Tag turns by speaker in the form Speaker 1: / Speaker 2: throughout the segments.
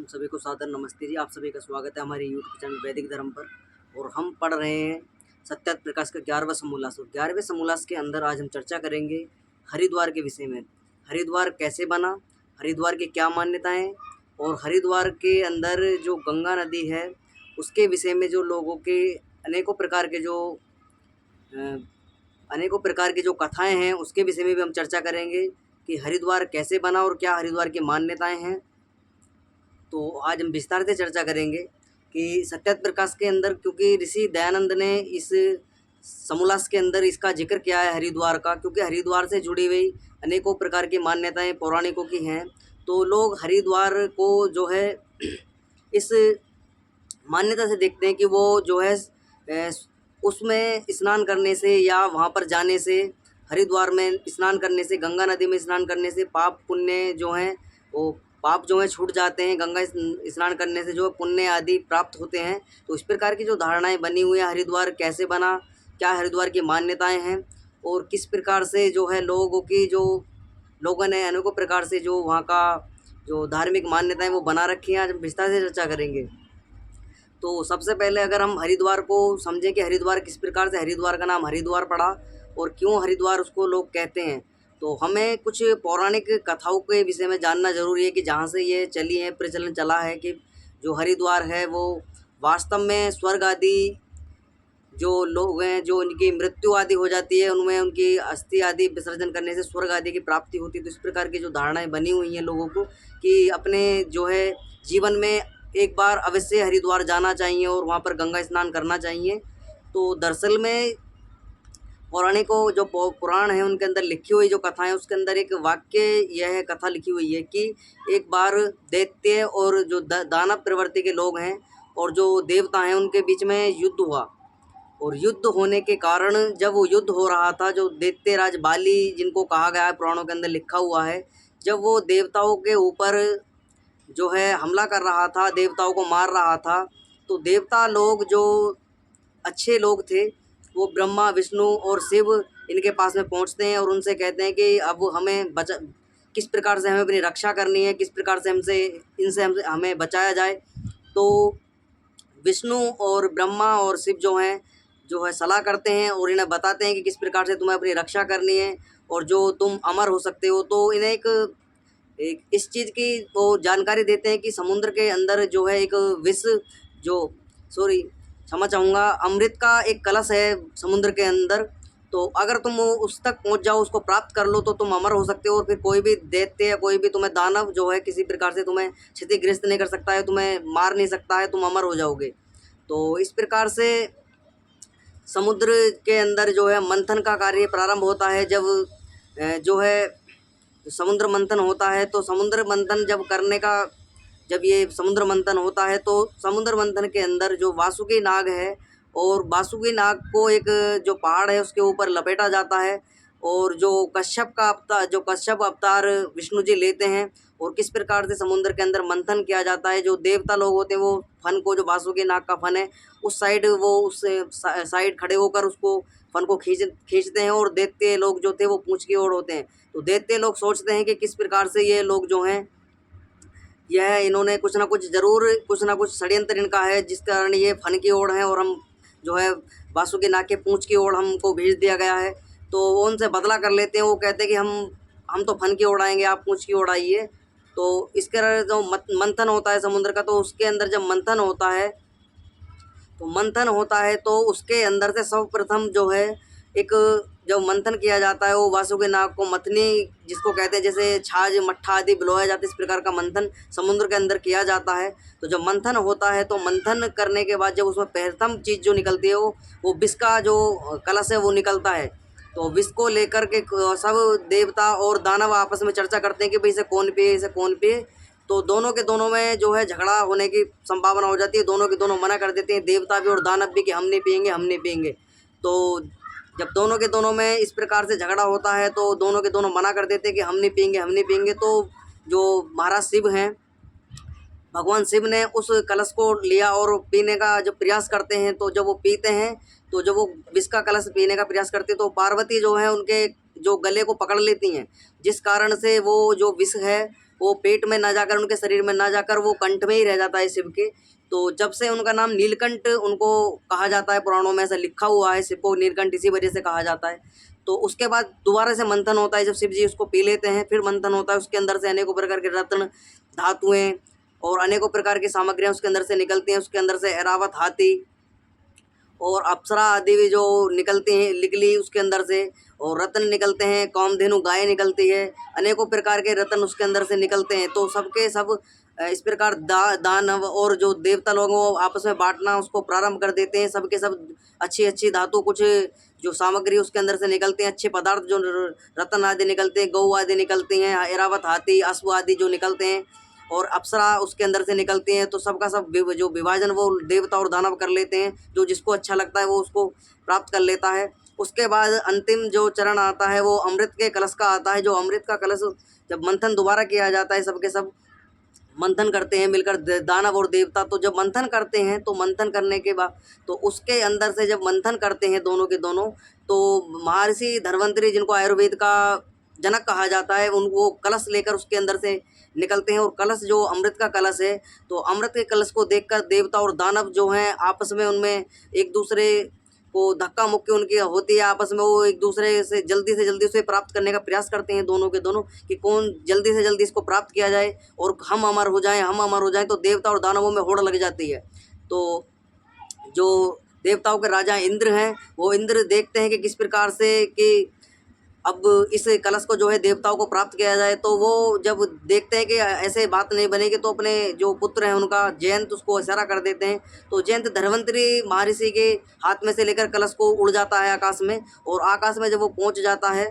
Speaker 1: सभी को सादर नमस्ते जी। आप सभी का स्वागत है हमारे यूट्यूब चैनल वैदिक धर्म पर। और हम पढ़ रहे हैं सत्यार्थ प्रकाश का 11वां समोल्लास। 11वें समोल्लास के अंदर आज हम चर्चा करेंगे हरिद्वार के विषय में। हरिद्वार कैसे बना, हरिद्वार की क्या मान्यताएं, और हरिद्वार के अंदर जो गंगा नदी है उसके विषय में जो लोगों के अनेकों प्रकार के जो कथाएं हैं उसके विषय में भी हम चर्चा करेंगे कि हरिद्वार कैसे बना और क्या हरिद्वार की मान्यताएं हैं। तो आज हम विस्तार से चर्चा करेंगे कि सत्यार्थ प्रकाश के अंदर, क्योंकि ऋषि दयानंद ने इस समोल्लास के अंदर इसका जिक्र किया है हरिद्वार का, क्योंकि हरिद्वार से जुड़ी हुई अनेकों प्रकार की मान्यताएं पौराणिकों की हैं। तो लोग हरिद्वार को जो है इस मान्यता से देखते हैं कि वो जो है उसमें स्नान करने से या वहाँ पर जाने से, हरिद्वार में स्नान करने से, गंगा नदी में स्नान करने से पाप पुण्य जो हैं वो पाप जो है छूट जाते हैं। गंगा स्नान करने से जो पुण्य आदि प्राप्त होते हैं। तो इस प्रकार की जो धारणाएं बनी हुई हैं, हरिद्वार कैसे बना, क्या हरिद्वार की मान्यताएं हैं, और किस प्रकार से जो है लोगों ने अनेकों प्रकार से जो वहाँ का जो धार्मिक मान्यताएं वो बना रखी हैं, आज हम विस्तार से चर्चा करेंगे। तो सबसे पहले अगर हम हरिद्वार को समझें कि हरिद्वार किस प्रकार से हरिद्वार का नाम हरिद्वार पड़ा और क्यों हरिद्वार उसको लोग कहते हैं, तो हमें कुछ पौराणिक कथाओं के विषय में जानना जरूरी है कि जहाँ से ये चली है, प्रचलन चला है कि जो हरिद्वार है वो वास्तव में स्वर्ग आदि जो लोग हैं, जो उनकी मृत्यु आदि हो जाती है, उनमें उनकी अस्थि आदि विसर्जन करने से स्वर्ग आदि की प्राप्ति होती है। तो इस प्रकार की जो धारणाएं बनी हुई हैं लोगों को कि अपने जो है जीवन में एक बार अवश्य हरिद्वार जाना चाहिए और वहाँ पर गंगा स्नान करना चाहिए। तो दरअसल में पौराणिकों जो पुराण है उनके अंदर लिखी हुई जो कथा है, उसके अंदर एक वाक्य यह कथा लिखी हुई है कि एक बार दैत्य और जो दानव प्रवृत्ति के लोग हैं और जो देवता हैं उनके बीच में युद्ध हुआ। और युद्ध होने के कारण जब वो युद्ध हो रहा था, जो दैत्यराज बाली जिनको कहा गया है, पुराणों के अंदर लिखा हुआ है, जब वो देवताओं के ऊपर जो है हमला कर रहा था, देवताओं को मार रहा था, तो देवता लोग जो अच्छे लोग थे वो ब्रह्मा, विष्णु और शिव इनके पास में पहुंचते हैं और उनसे कहते हैं कि अब हमें किस प्रकार से हमें अपनी रक्षा करनी है, किस प्रकार से हमें बचाया जाए। तो विष्णु और ब्रह्मा और शिव जो है सलाह करते हैं और इन्हें बताते हैं कि किस प्रकार से तुम्हें अपनी रक्षा करनी है और जो तुम अमर हो सकते हो। तो इन्हें एक इस चीज़ की वो जानकारी देते हैं कि समुद्र के अंदर जो है एक विष जो सॉरी क्षमा चाहूँगा अमृत का एक कलश है समुद्र के अंदर। तो अगर तुम उस तक पहुंच जाओ, उसको प्राप्त कर लो, तो तुम अमर हो सकते हो और फिर कोई भी दैत्य या कोई भी तुम्हें दानव जो है किसी प्रकार से तुम्हें क्षतिग्रस्त नहीं कर सकता है, तुम्हें मार नहीं सकता है, तुम अमर हो जाओगे। तो इस प्रकार से समुद्र के अंदर जो है मंथन का कार्य प्रारंभ होता है। जब जो है समुद्र मंथन होता है, तो समुद्र मंथन जब ये समुद्र मंथन होता है तो समुद्र मंथन के अंदर जो वासुकी नाग है, और वासुकी नाग को एक जो पहाड़ है उसके ऊपर लपेटा जाता है, और जो कश्यप अवतार विष्णु जी लेते हैं, और किस प्रकार से समुद्र के अंदर मंथन किया जाता है। जो देवता लोग होते हैं वो फन को, जो वासुकी नाग का फन है, उस साइड खड़े होकर उसको फन को खींचते हैं, और दैत्य लोग जो थे वो पूंछ की ओर होते हैं। तो दैत्य लोग सोचते हैं कि किस प्रकार से ये लोग जो हैं इन्होंने कुछ ना कुछ षड्यंत्र इनका है, जिस कारण ये फन की ओर हैं और हम जो है वासुकी नाग के पूंछ की ओर हमको भेज दिया गया है। तो वो उनसे बदला कर लेते हैं। वो कहते हैं कि हम तो फन की ओर आएंगे, आप पूंछ की ओर आइए। तो इसके जो मंथन होता है समुद्र का, तो उसके अंदर जब मंथन होता है तो उसके अंदर से सर्वप्रथम जो है एक जब मंथन किया जाता है, वो वासुकी नाग को मथनी जिसको कहते हैं, जैसे छाछ मट्ठा आदि बिलोया जाता है, इस प्रकार का मंथन समुद्र के अंदर किया जाता है। तो जब मंथन होता है तो मंथन करने के बाद जब उसमें प्रथम चीज़ जो निकलती है वो विष का जो कलश है वो निकलता है। तो विष को लेकर के सब देवता और दानव आपस में चर्चा करते हैं कि भाई इसे कौन पिए। तो दोनों के दोनों में जो है झगड़ा होने की संभावना हो जाती है। दोनों के दोनों मना कर देते हैं, देवता भी और दानव भी, कि हम नहीं पिएंगे। तो जब दोनों के दोनों में इस प्रकार से झगड़ा होता है तो दोनों के दोनों मना कर देते हैं कि हम नहीं पिएंगे। तो जो महाराज शिव हैं, भगवान शिव ने उस कलश को लिया और पीने का जब प्रयास करते हैं, तो जब वो पीते हैं, तो जब वो विष का कलश पीने का प्रयास करते हैं, तो पार्वती जो है उनके जो गले को पकड़ लेती हैं, जिस कारण से वो जो विष है वो पेट में ना जाकर, उनके शरीर में ना जाकर वो कंठ में ही रह जाता है शिव के। तो जब से उनका नाम नीलकंठ उनको कहा जाता है, पुराणों में ऐसा लिखा हुआ है, शिव को नीलकंठ इसी वजह से कहा जाता है। तो उसके बाद दोबारा से मंथन होता है, जब शिव जी उसको पी लेते हैं फिर मंथन होता है, उसके अंदर से अनेकों प्रकार के रत्न, धातुएँ और अनेकों प्रकार की सामग्रियाँ उसके अंदर से निकलती हैं। उसके अंदर से ऐरावत हाथी और अप्सरा आदि भी जो निकलती हैं, निकली उसके अंदर से, और रत्न निकलते हैं, कामधेनु गाय निकलती है, अनेकों प्रकार के रत्न उसके अंदर से निकलते हैं। तो सबके सब इस प्रकार दानव और जो देवता लोग वो आपस में बांटना उसको प्रारंभ कर देते हैं। सबके सब अच्छी अच्छी धातु, कुछ जो सामग्री उसके अंदर से निकलते हैं, अच्छे पदार्थ जो रत्न आदि निकलते हैं, गौ आदि निकलती हैं, ऐरावत हाथी, अश्व आदि जो निकलते हैं, और अप्सरा उसके अंदर से निकलती हैं। तो सबका सब जो विभाजन वो देवता और दानव कर लेते हैं, जो जिसको अच्छा लगता है वो उसको प्राप्त कर लेता है। उसके बाद अंतिम जो चरण आता है वो अमृत के कलश का आता है। जो अमृत का कलश जब मंथन दोबारा किया जाता है, सबके सब मंथन करते हैं मिलकर दानव और देवता। तो जब मंथन करते हैं तो मंथन करने के बाद तो उसके अंदर से जब मंथन करते हैं दोनों के दोनों, तो महर्षि धन्वंतरि जिनको आयुर्वेद का जनक कहा जाता है, उनको कलश लेकर उसके अंदर से निकलते हैं। और कलश जो अमृत का कलश है, तो अमृत के कलश को देखकर देवता और दानव जो हैं आपस में उनमें एक दूसरे को धक्का मुक्की उनकी होती है आपस में। वो एक दूसरे से जल्दी उसे प्राप्त करने का प्रयास करते हैं दोनों के दोनों, कि कौन जल्दी से जल्दी इसको प्राप्त किया जाए और हम अमर हो जाएं। तो देवता और दानवों में होड़ लग जाती है। तो जो देवताओं के राजा इंद्र हैं, वो इंद्र देखते हैं कि किस प्रकार से कि अब इस कलश को जो है देवताओं को प्राप्त किया जाए। तो वो जब देखते हैं कि ऐसे बात नहीं बनेगी, तो अपने जो पुत्र हैं उनका जयंत उसको इशारा कर देते हैं। तो जयंत धन्वंतरि महर्षि के हाथ में से लेकर कलश को उड़ जाता है आकाश में। और आकाश में जब वो पहुंच जाता है,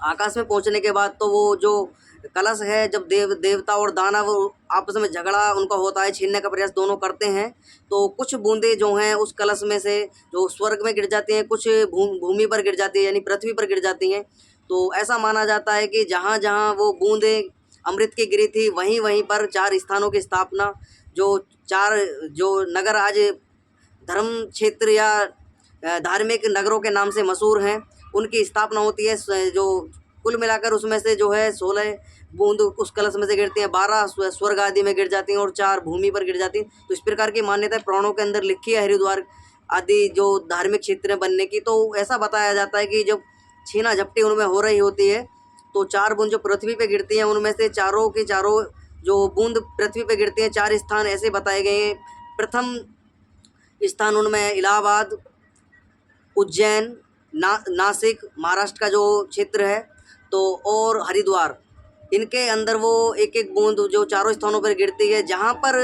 Speaker 1: आकाश में पहुंचने के बाद तो वो जो कलश है, जब देवता और दानव आपस में झगड़ा उनका होता है, छीनने का प्रयास दोनों करते हैं, तो कुछ बूंदें जो हैं उस कलश में से जो स्वर्ग में गिर जाती हैं, कुछ भूमि पर गिर जाती है, यानी पृथ्वी पर गिर जाती हैं। तो ऐसा माना जाता है कि जहाँ जहाँ वो बूंदें अमृत की गिरी थी, वहीं वहीं पर 4 स्थानों की स्थापना, जो 4 जो नगर आज धर्म क्षेत्र या धार्मिक नगरों के नाम से मशहूर हैं, उनकी स्थापना होती है। जो कुल मिलाकर उसमें से जो है 16 बूंद उस कलश में से गिरती हैं, 12 स्वर्ग आदि में गिर जाती हैं और 4 भूमि पर गिर जाती हैं। तो इस प्रकार की मान्यता पुराणों के अंदर लिखी है हरिद्वार आदि जो धार्मिक क्षेत्र बनने की। तो ऐसा बताया जाता है कि जब छीना झपटी उनमें हो रही होती है, तो 4 बूंद जो पृथ्वी पे गिरती हैं, उनमें से चारों की चारों जो बूंद पृथ्वी पे गिरती हैं, 4 स्थान ऐसे बताए गए हैं। प्रथम स्थान उनमें इलाहाबाद, उज्जैन, नासिक महाराष्ट्र का जो क्षेत्र है, तो और हरिद्वार, इनके अंदर वो एक एक बूंद जो चारों स्थानों पर गिरती है। जहाँ पर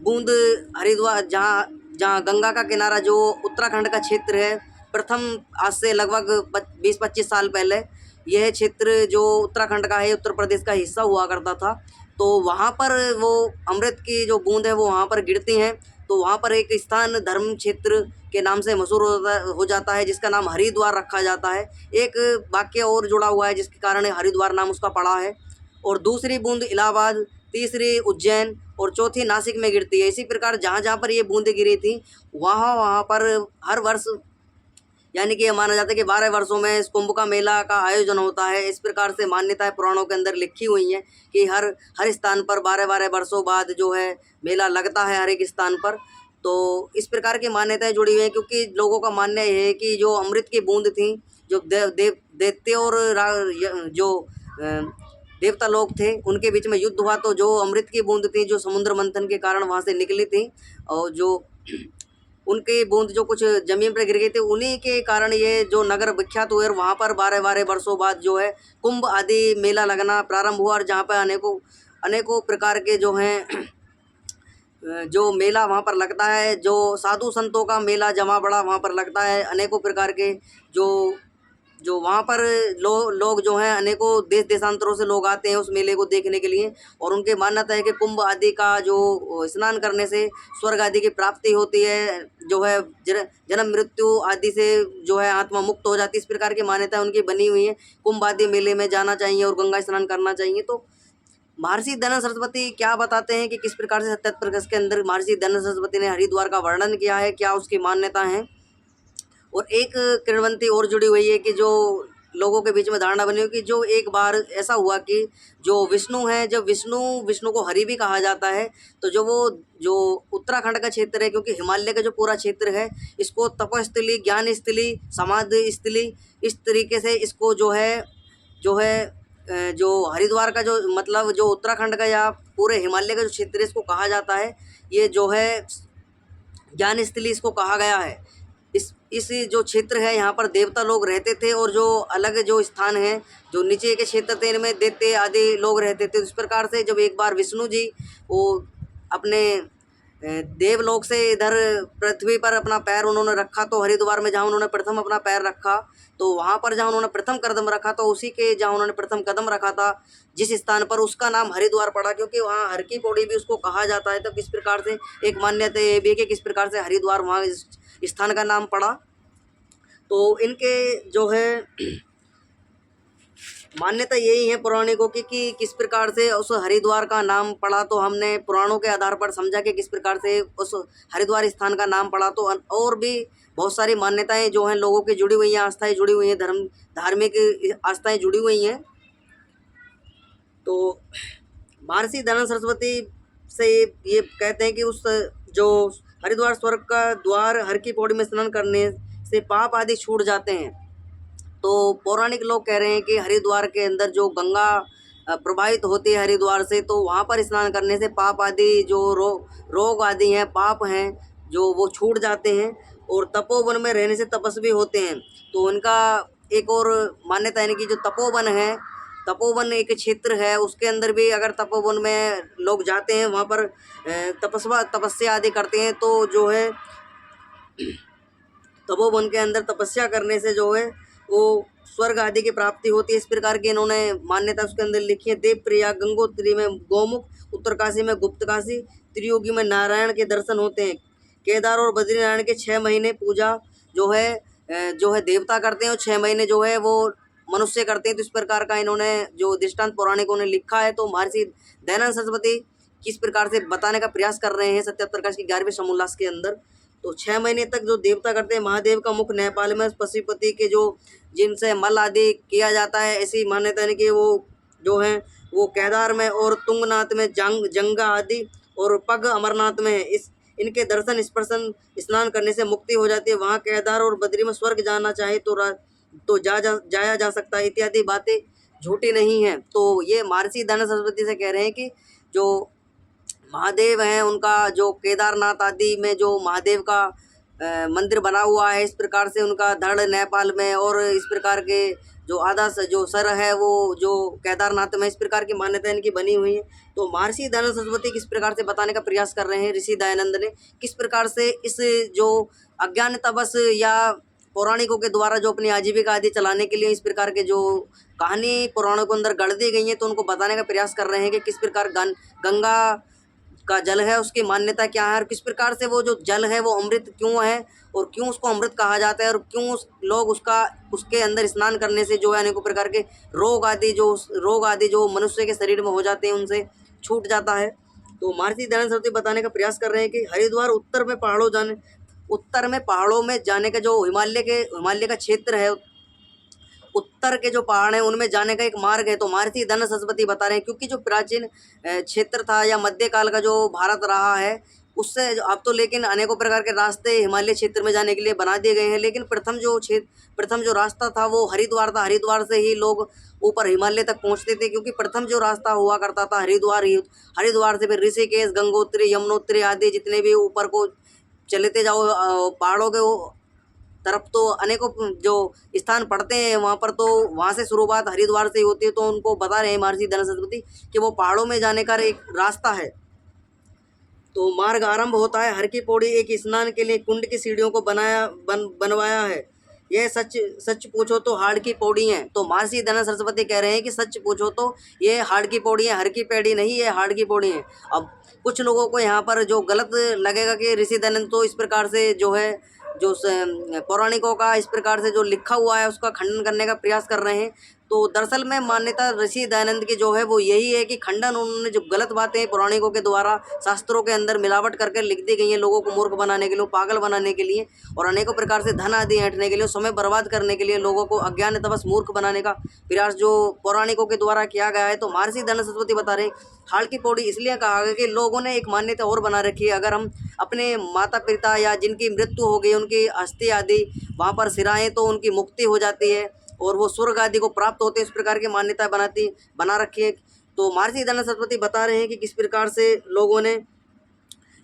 Speaker 1: बूंद हरिद्वार, जहाँ जहाँ गंगा का किनारा जो उत्तराखंड का क्षेत्र है, प्रथम आज से लगभग 20-25 साल पहले यह क्षेत्र जो उत्तराखंड का है, उत्तर प्रदेश का हिस्सा हुआ करता था। तो वहाँ पर वो अमृत की जो बूंद है वो वहाँ पर गिरती हैं। तो वहाँ पर एक स्थान धर्म क्षेत्र के नाम से मशहूर हो जाता है, जिसका नाम हरिद्वार रखा जाता है। एक वाक्य और जुड़ा हुआ है जिसके कारण हरिद्वार नाम उसका पड़ा है। और दूसरी बूंद इलाहाबाद, तीसरी उज्जैन और चौथी नासिक में गिरती है। इसी प्रकार जहाँ जहाँ पर ये बूंदें गिरी थी, वहाँ वहाँ पर हर वर्ष, यानी कि ये माना जाता है कि 12 वर्षों में इस कुंभ का मेला का आयोजन होता है। इस प्रकार से मान्यताएं पुराणों के अंदर लिखी हुई हैं कि हर स्थान पर 12-12 वर्षों बाद जो है मेला लगता है हर एक स्थान पर। तो इस प्रकार की मान्यताएं जुड़ी हुई हैं, क्योंकि लोगों का मानना यह है कि जो अमृत की बूंद थी, जो दैत्य और जो देवता लोग थे उनके बीच में युद्ध हुआ, तो जो अमृत की बूंद थी जो समुद्र मंथन के कारण वहाँ से निकली थी, और जो उनकी बूंद जो कुछ ज़मीन पर गिर गई थी, उन्हीं के कारण ये जो नगर विख्यात हुए। और वहाँ पर 12-12 वर्षों बाद जो है कुंभ आदि मेला लगना प्रारंभ हुआ, और जहाँ पर अनेकों प्रकार के जो हैं जो मेला वहाँ पर लगता है, जो साधु संतों का मेला जमा बड़ा वहाँ पर लगता है। अनेकों प्रकार के जो वहाँ पर लोग जो हैं, अनेकों देश देशांतरों से लोग आते हैं उस मेले को देखने के लिए। और उनके मान्यता है कि कुंभ आदि का जो स्नान करने से स्वर्ग आदि की प्राप्ति होती है, जो है जन्म मृत्यु आदि से जो है आत्मा मुक्त हो जाती है। इस प्रकार की मान्यता उनकी बनी हुई है। कुंभ आदि मेले में जाना चाहिए और गंगा स्नान करना चाहिए। तो महर्षि दयानंद सरस्वती क्या बताते हैं कि किस प्रकार से सत्यात प्रकाश के अंदर महर्षि दयानंद सरस्वती ने हरिद्वार का वर्णन किया है, क्या उसकी मान्यता है। और एक किरणवंती और जुड़ी हुई है कि जो लोगों के बीच में धारणा बनी हो कि जो एक बार ऐसा हुआ कि जो विष्णु हैं, जब विष्णु को हरि भी कहा जाता है, तो जो उत्तराखंड का क्षेत्र है, क्योंकि हिमालय का जो पूरा क्षेत्र है, इसको तपस्थली, ज्ञान स्थली, समाधि स्थली, इस तरीके से इसको जो हरिद्वार का जो मतलब जो उत्तराखंड का या पूरे हिमालय का जो क्षेत्र है, इसको कहा जाता है, ये जो है ज्ञान स्थली इसको कहा गया है। इस जो क्षेत्र है, यहाँ पर देवता लोग रहते थे, और जो अलग जो स्थान है, जो नीचे के क्षेत्र थे, इनमें दैत्य आदि लोग रहते थे। इस प्रकार से जब एक बार विष्णु जी वो अपने देवलोक से इधर पृथ्वी पर अपना पैर उन्होंने रखा, तो हरिद्वार में जहाँ उन्होंने प्रथम अपना पैर रखा, तो वहाँ पर जहाँ उन्होंने प्रथम कदम रखा, तो उसी के जहाँ उन्होंने प्रथम कदम रखा था जिस स्थान पर, उसका नाम हरिद्वार पड़ा, क्योंकि वहाँ हर की पौड़ी भी उसको कहा जाता है। तो किस प्रकार से एक मान्यता ये भी है कि किस प्रकार से हरिद्वार वहाँ स्थान का नाम पड़ा। तो इनके जो है मान्यता यही है पौराणिकों की कि किस प्रकार से उस हरिद्वार का नाम पड़ा। तो हमने पुराणों के आधार पर समझा कि किस प्रकार से उस हरिद्वार स्थान का नाम पड़ा। तो और भी बहुत सारी मान्यताएं जो हैं लोगों की जुड़ी हुई हैं, आस्थाएं जुड़ी हुई हैं, धार्मिक आस्थाएं जुड़ी हुई हैं। तो महर्षि दयानंद सरस्वती से ये कहते हैं कि उस जो हरिद्वार स्वर्ग का द्वार, हर की पौड़ी में स्नान करने से पाप आदि छूट जाते हैं। तो पौराणिक लोग कह रहे हैं कि हरिद्वार के अंदर जो गंगा प्रवाहित होती है हरिद्वार से, तो वहाँ पर स्नान करने से पाप आदि जो रोग आदि हैं, पाप हैं, जो वो छूट जाते हैं, और तपोवन में रहने से तपस्वी होते हैं। तो उनका एक और मान्यता है कि जो तपोवन है, तपोवन एक क्षेत्र है, उसके अंदर भी अगर तपोवन में लोग जाते हैं, वहाँ पर तपस्या आदि करते हैं, तो जो है तपोवन के अंदर तपस्या करने से जो है वो स्वर्ग आदि की प्राप्ति होती है। इस प्रकार की इन्होंने मान्यता उसके अंदर लिखी है। देवप्रयाग, गंगोत्री में गोमुख, उत्तरकाशी में गुप्तकाशी, त्रियोगी में नारायण के दर्शन होते हैं। केदार और बद्रीनारायण के 6 महीने पूजा जो है देवता करते हैं, और 6 महीने जो है वो मनुष्य करते हैं। तो इस प्रकार का इन्होंने जो दृष्टांत पौराणिकों ने लिखा है। तो महर्षि दयानंद सरस्वती किस प्रकार से बताने का प्रयास कर रहे हैं सत्यात्तर प्रकाश की 11वें समोल्लास के अंदर। तो 6 महीने तक जो देवता करते हैं, महादेव का मुख नेपाल में पशुपति के जिनसे मल आदि किया जाता है, ऐसी मान्यता है कि वो जो है वो केदार में और तुंगनाथ में जंगा आदि, और पग अमरनाथ में है। इनके दर्शन स्पर्शन स्नान करने से मुक्ति हो जाती है। वहाँ केदार और बद्री में स्वर्ग जाना चाहे तो जाया जा सकता है। इत्यादि बातें झूठी नहीं हैं। तो ये महर्षि दयानंद सरस्वती से कह रहे हैं कि जो महादेव हैं, उनका जो केदारनाथ आदि में जो महादेव का मंदिर बना हुआ है, इस प्रकार से उनका धड़ नेपाल में, और इस प्रकार के जो आधा जो सर है वो जो केदारनाथ में, इस प्रकार की मान्यता इनकी बनी हुई है। तो महर्षि दयानंद सरस्वती किस प्रकार से बताने का प्रयास कर रहे हैं, ऋषि दयानंद ने किस प्रकार से इस जो अज्ञानतावश या पौराणिकों के द्वारा जो अपनी आजीविका आदि चलाने के लिए इस प्रकार के जो कहानी पुराणों के अंदर गढ़ दी गई हैं, तो उनको बताने का प्रयास कर रहे हैं कि किस प्रकार गंगा का जल है, उसकी मान्यता क्या है, और किस प्रकार से वो जो जल है वो अमृत क्यों है, और क्यों उसको अमृत कहा जाता है, और क्यों लोग उसके अंदर स्नान करने से जो है अनेकों प्रकार के रोग आदि जो मनुष्य के शरीर में हो जाते हैं, उनसे छूट जाता है। तो महर्षि दयानंद सरस्वती बताने का प्रयास कर रहे हैं कि हरिद्वार उत्तर में पहाड़ों में जाने का जो हिमालय का क्षेत्र है, उत्तर के जो पहाड़ हैं उनमें जाने का एक मार्ग है। तो महर्षि दयानंद सरस्वती बता रहे हैं, क्योंकि जो प्राचीन क्षेत्र था या मध्यकाल का जो भारत रहा है, उससे अब तो लेकिन अनेकों प्रकार के रास्ते हिमालय क्षेत्र में जाने के लिए बना दिए गए हैं, लेकिन प्रथम जो रास्ता था वो हरिद्वार था। हरिद्वार से ही लोग ऊपर हिमालय तक पहुंचते थे, क्योंकि प्रथम जो रास्ता हुआ करता था हरिद्वार से फिर ऋषिकेश, गंगोत्री, यमुनोत्री आदि जितने भी ऊपर को चलते जाओ पहाड़ों के तरफ, तो अनेकों जो स्थान पड़ते हैं वहाँ पर, तो वहाँ से शुरुआत हरिद्वार से ही होती है। तो उनको बता रहे हैं महर्षि दयानंद सरस्वती कि वो पहाड़ों में जाने का एक रास्ता है। तो मार्ग आरंभ होता है हर की पौड़ी एक स्नान के लिए कुंड की सीढ़ियों को बनवाया है। यह सच पूछो तो हाड़ की पौड़ी हैं। तो महर्षि दयानंद सरस्वती कह रहे हैं कि सच पूछो तो ये हाड़ की पौड़ी है, हर की पैड़ी नहीं, ये हाड़ की पौड़ी है। अब कुछ लोगों को यहाँ पर जो गलत लगेगा कि ऋषि दयानंद तो इस प्रकार से जो है जो पौराणिकों का इस प्रकार से जो लिखा हुआ है उसका खंडन करने का प्रयास कर रहे हैं। तो दरअसल में मान्यता ऋषि दयानंद की जो है वो यही है कि खंडन, उन्होंने जो गलत बातें पौराणिकों के द्वारा शास्त्रों के अंदर मिलावट करके लिख दी गई हैं लोगों को मूर्ख बनाने के लिए, पागल बनाने के लिए और अनेकों प्रकार से धन आदि ऐंठने के लिए, समय बर्बाद करने के लिए, लोगों को अज्ञानतवश मूर्ख बनाने का प्रयास जो पौराणिकों के द्वारा किया गया है। तो महर्षि दयानंद सरस्वती बता रहे हैं हाड़ की पौड़ी इसलिए कहा गया कि लोगों ने एक मान्यता और बना रखी है, अगर हम अपने माता पिता या जिनकी मृत्यु हो गई उनकी अस्थि आदि वहाँ पर सिराएं तो उनकी मुक्ति हो जाती है और वो स्वर्ग आदि को प्राप्त होते हैं। इस प्रकार की मान्यता बना रखी है। तो महर्षि दयानंद सरस्वती बता रहे हैं कि किस प्रकार से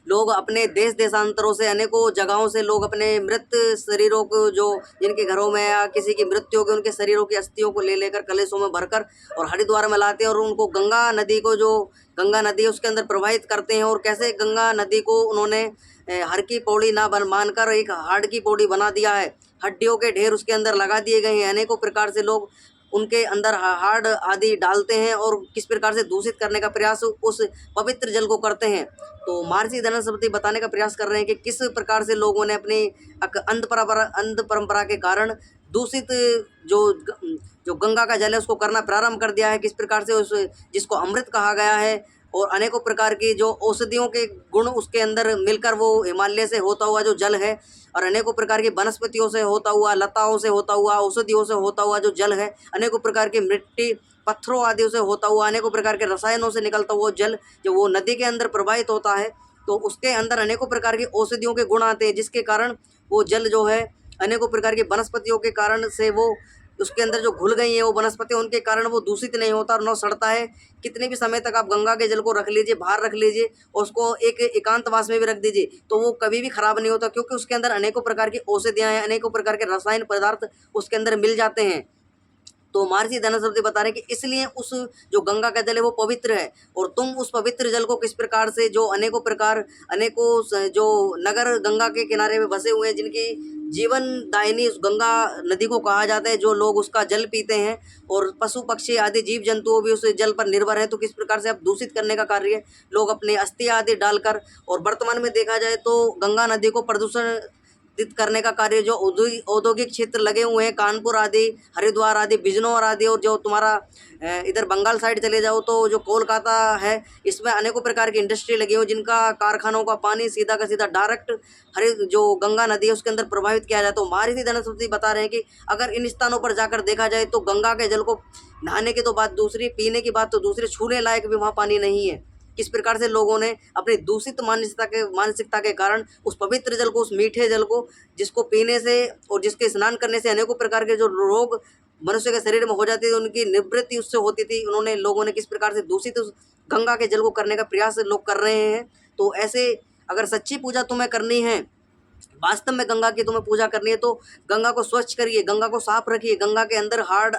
Speaker 1: लोग अपने देश देशांतरों से, अनेकों जगहों से लोग अपने मृत शरीरों को, जो जिनके घरों में या किसी की मृत्यु हो गई, उनके शरीरों की अस्थियों को ले लेकर कलशों में भरकर और हरिद्वार में लाते हैं और उनको गंगा नदी को, जो गंगा नदी है उसके अंदर प्रवाहित करते हैं। और कैसे गंगा नदी को उन्होंने हर की पौड़ी ना मानकर एक हाड़ की पौड़ी बना दिया है, हड्डियों के ढेर उसके अंदर लगा दिए गए हैं। अनेकों प्रकार से लोग उनके अंदर हाड़ आदि डालते हैं और किस प्रकार से दूषित करने का प्रयास उस पवित्र जल को करते हैं। तो महर्षि दयानंद सरस्वती बताने का प्रयास कर रहे हैं कि किस प्रकार से लोगों ने अपनी अंध परंपरा के कारण दूषित जो गंगा का जल है उसको करना प्रारंभ कर दिया है। किस प्रकार से उस जिसको अमृत कहा गया है और अनेकों प्रकार की जो औषधियों के गुण उसके अंदर मिलकर वो हिमालय से होता हुआ जो जल है और अनेकों प्रकार की वनस्पतियों से होता हुआ, लताओं से होता हुआ, औषधियों से होता हुआ जो जल है, अनेकों प्रकार की मिट्टी पत्थरों आदि से होता हुआ, अनेकों प्रकार के रसायनों से निकलता हुआ जल जो वो नदी के अंदर प्रवाहित होता है, तो उसके अंदर अनेकों प्रकार की औषधियों के गुण आते हैं, जिसके कारण वो जल जो है अनेकों प्रकार की वनस्पतियों के कारण से वो उसके अंदर जो घुल गई है वो वनस्पति, उनके कारण वो दूषित नहीं होता और न सड़ता है। कितने भी समय तक आप गंगा के जल को रख लीजिए, बाहर रख लीजिए और उसको एक एकांतवास में भी रख दीजिए तो वो कभी भी खराब नहीं होता, क्योंकि उसके अंदर अनेकों प्रकार की औषधियाँ हैं, अनेकों प्रकार के रासायनिक पदार्थ उसके अंदर मिल जाते हैं। तो महर्षि दयानंद सरस्वती बता रहे हैं कि इसलिए उस जो गंगा का जल है वो पवित्र है और तुम उस पवित्र जल को किस प्रकार से, जो अनेकों जो नगर गंगा के किनारे में बसे हुए हैं, जिनकी जीवन दायिनी उस गंगा नदी को कहा जाता है, जो लोग उसका जल पीते हैं और पशु पक्षी आदि जीव जंतुओं भी उस जल पर निर्भर है, तो किस प्रकार से अब दूषित करने का कार्य लोग अपने अस्थि आदि डालकर, और वर्तमान में देखा जाए तो गंगा नदी को प्रदूषण करने का कार्य जो औद्योगिक क्षेत्र लगे हुए हैं, कानपुर आदि, हरिद्वार आदि, बिजनौर आदि, और जो तुम्हारा इधर बंगाल साइड चले जाओ तो जो कोलकाता है, इसमें अनेकों प्रकार की इंडस्ट्री लगी हुई, जिनका कारखानों का पानी सीधा का सीधा डायरेक्ट जो गंगा नदी है उसके अंदर प्रभावित किया जाए। तो महर्षि दयानंद सरस्वती बता रहे हैं कि अगर इन स्थानों पर जाकर देखा जाए तो गंगा के जल को नहाने की तो बात दूसरी, पीने की बात तो दूसरी, छूने लायक भी वहाँ पानी नहीं है। किस प्रकार से लोगों ने अपनी दूषित मानसिकता के कारण उस पवित्र जल को, उस मीठे जल को, जिसको पीने से और जिसके स्नान करने से अनेकों प्रकार के जो रोग मनुष्य के शरीर में हो जाती थी, उनकी निवृत्ति उससे होती थी, लोगों ने किस प्रकार से दूषित उस गंगा के जल को करने का प्रयास लोग कर रहे हैं। तो ऐसे अगर सच्ची पूजा तुम्हें करनी है, वास्तव में गंगा की तुम्हें पूजा करनी है, तो गंगा को स्वच्छ करिए, गंगा को साफ रखिए, गंगा के अंदर हार्ड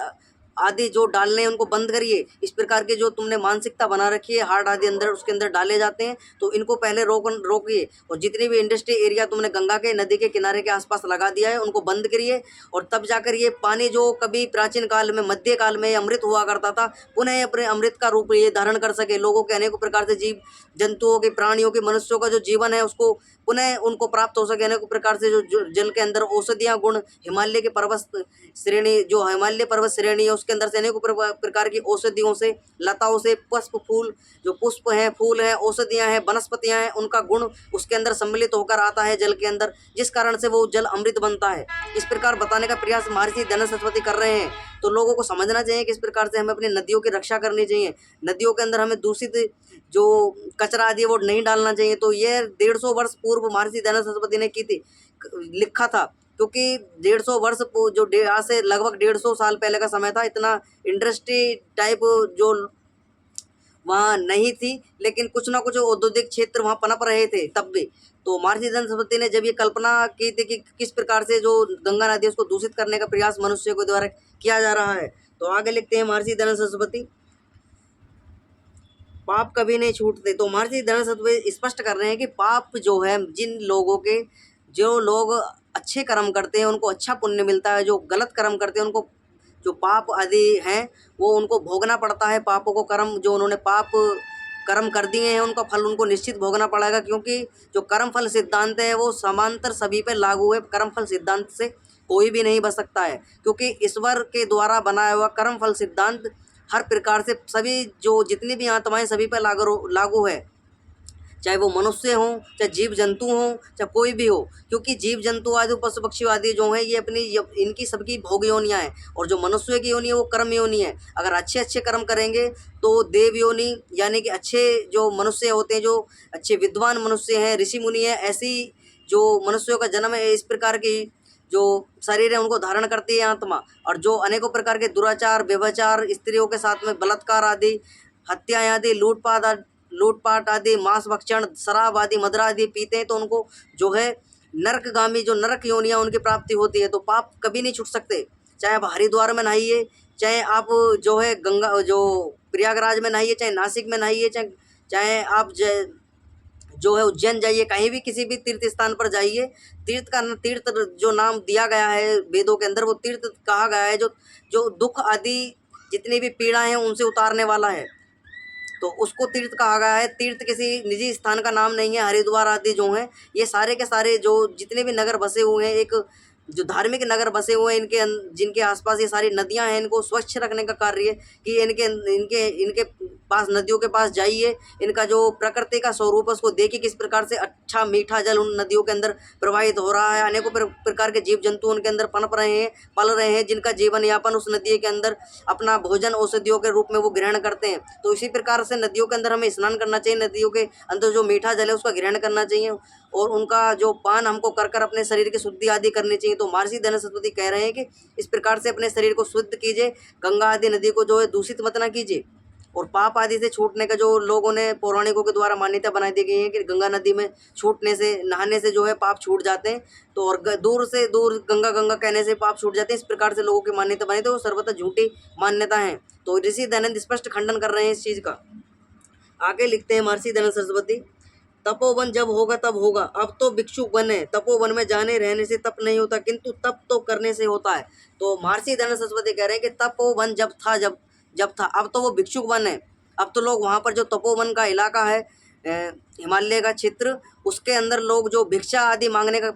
Speaker 1: आदि जो डालने हैं उनको बंद करिए। इस प्रकार के जो तुमने मानसिकता बना रखी है, हार्ड आदि अंदर उसके अंदर डाले जाते हैं, तो इनको पहले रोकिए और जितनी भी इंडस्ट्री एरिया तुमने गंगा के नदी के किनारे के आसपास लगा दिया है उनको बंद करिए। और तब जाकर ये पानी जो कभी प्राचीन काल में, मध्य काल में अमृत हुआ करता था, पुनः अपने अमृत का रूप ये धारण कर सके, लोगों के अनेकों प्रकार से जीव जंतुओं के, प्राणियों के, मनुष्यों का जो जीवन है उसको पुनः उनको प्राप्त हो सके। अनेकों प्रकार से जो जल के अंदर औषधियाँ गुण, हिमालय के पर्वत श्रेणी, जो हिमालय पर्वत श्रेणी है उसके अंदर से अनेकों प्रकार की औषधियों से, लताओं से, जो पुष्प हैं, फूल हैं, औषधियाँ हैं, वनस्पतियाँ हैं, उनका गुण उसके अंदर सम्मिलित होकर आता है जल के अंदर, जिस कारण से वो जल अमृत बनता है। इस प्रकार बताने का प्रयास महर्षि दयानंद सरस्वती कर रहे हैं। तो लोगों को समझना चाहिए किस प्रकार से हमें अपनी नदियों की रक्षा करनी चाहिए, नदियों के अंदर हमें दूषित जो कचरा आदि वो नहीं डालना चाहिए। तो ये 150 वर्ष पूर्व महर्षि दयानंद सरस्वती ने लिखा था, क्योंकि 150 वर्ष जो आज से लगभग 150 साल पहले का समय था, इतना इंडस्ट्री टाइप जो वहाँ नहीं थी, लेकिन कुछ ना कुछ औद्योगिक क्षेत्र वहाँ पनप रहे थे तब भी। तो महर्षि दयानंद सरस्वती ने जब ये कल्पना की थी कि किस प्रकार से जो गंगा नदी है उसको दूषित करने का प्रयास मनुष्य के द्वारा किया जा रहा है, तो आगे लिखते हैं महर्षि दयानंद सरस्वती, पाप कभी नहीं छूटते। तो महर्षि दयानंद सरस्वती स्पष्ट कर रहे हैं कि पाप जो है, जो लोग अच्छे कर्म करते हैं उनको अच्छा पुण्य मिलता है, जो गलत कर्म करते हैं उनको जो पाप आदि हैं वो उनको भोगना पड़ता है। पापों को, कर्म जो उन्होंने पाप कर्म कर दिए हैं उनका फल उनको निश्चित भोगना पड़ेगा, क्योंकि जो कर्म फल सिद्धांत है वो समांतर सभी पे लागू है। कर्म फल सिद्धांत से कोई भी नहीं बच सकता है, क्योंकि ईश्वर के द्वारा बनाया हुआ कर्म फल सिद्धांत हर प्रकार से सभी जो जितनी भी आत्माएं सभी पर लागू है, चाहे वो मनुष्य हों, चाहे जीव जंतु हों, चाहे कोई भी हो, क्योंकि जीव जंतु आदि पशु पक्षी आदि जो हैं ये अपनी इनकी सबकी भोग योनियाँ हैं, और जो मनुष्य की योनि है वो कर्म योनि है। अगर अच्छे अच्छे कर्म करेंगे तो देव योनि यानी कि अच्छे जो मनुष्य होते हैं, जो अच्छे विद्वान मनुष्य हैं, ऋषि मुनि हैं, ऐसी जो मनुष्यों का जन्म है, इस प्रकार की जो शरीर है उनको धारण करती है आत्मा। और जो अनेकों प्रकार के दुराचार, व्यभिचार, स्त्रियों के साथ में बलात्कार आदि, हत्याएं आदि, लूटपाट आदि, मांस भक्षण, शराब आदि, मदिरा आदि पीते हैं, तो उनको जो है नरकगामी जो नरक योनियाँ उनकी प्राप्ति होती है। तो पाप कभी नहीं छूट सकते, चाहे आप हरिद्वार में नहाइए, चाहे आप जो है गंगा जो प्रयागराज में नहाइए, चाहे नासिक में नहाइए, चाहे आप जो है उज्जैन जाइए, कहीं भी किसी भी तीर्थ स्थान पर जाइए, तीर्थ जो नाम दिया गया है वेदों के अंदर, वो तीर्थ कहा गया है जो दुख आदि जितनी भी पीड़ा हैं उनसे उतारने वाला है, तो उसको तीर्थ कहा गया है। तीर्थ किसी निजी स्थान का नाम नहीं है। हरिद्वार आदि जो हैं ये सारे के सारे जो जितने भी नगर बसे हुए हैं, एक जो धार्मिक नगर बसे हुए हैं, जिनके आसपास ये सारी नदियां हैं, इनको स्वच्छ रखने का कार्य कि इनके इनके इनके पास नदियों के पास जाइए, इनका जो प्रकृति का स्वरूप है उसको देखिए, किस प्रकार से अच्छा मीठा जल उन नदियों के अंदर प्रवाहित हो रहा है। अनेकों प्रकार के जीव जंतु उनके अंदर पनप रहे हैं, पल रहे हैं, जिनका जीवन यापन उस नदी के अंदर अपना भोजन औषधियों के रूप में वो ग्रहण करते हैं। तो इसी प्रकार से नदियों के अंदर हमें स्नान करना चाहिए, नदियों के अंदर जो मीठा जल है उसका ग्रहण करना चाहिए, और उनका जो पान हमको कर कर अपने शरीर की शुद्धि आदि करनी चाहिए। तो महर्षि दयानंद सरस्वती कह रहे हैं कि इस प्रकार से अपने शरीर को शुद्ध कीजिए, गंगा आदि नदी को जो है दूषित मत ना कीजिए। और पाप आदि से छूटने का जो लोगों ने पौराणिकों के द्वारा मान्यता बनाई दी गई है कि गंगा नदी में छूटने से, नहाने से जो है पाप छूट जाते हैं, तो और दूर से दूर गंगा गंगा कहने से पाप छूट जाते हैं, इस प्रकार से लोगों की मान्यता बनी, तो वो सर्वथा झूठी मान्यता है। तो ऋषि दयानंद स्पष्ट खंडन कर रहे हैं इस चीज़ का। आगे लिखते हैं महर्षि दयानंद सरस्वती, तपोवन जब होगा तब होगा, अब तो भिक्षुक बने, तपोवन में जाने रहने से तप नहीं होता, किंतु तप तो करने से होता है। तो महर्षि दयानंद सरस्वती कह रहे हैं कि तपोवन जब था, अब तो वो भिक्षुक वन है। अब तो लोग वहाँ पर जो तपोवन का इलाका है, हिमालय का क्षेत्र, उसके अंदर लोग जो भिक्षा आदि मांगने का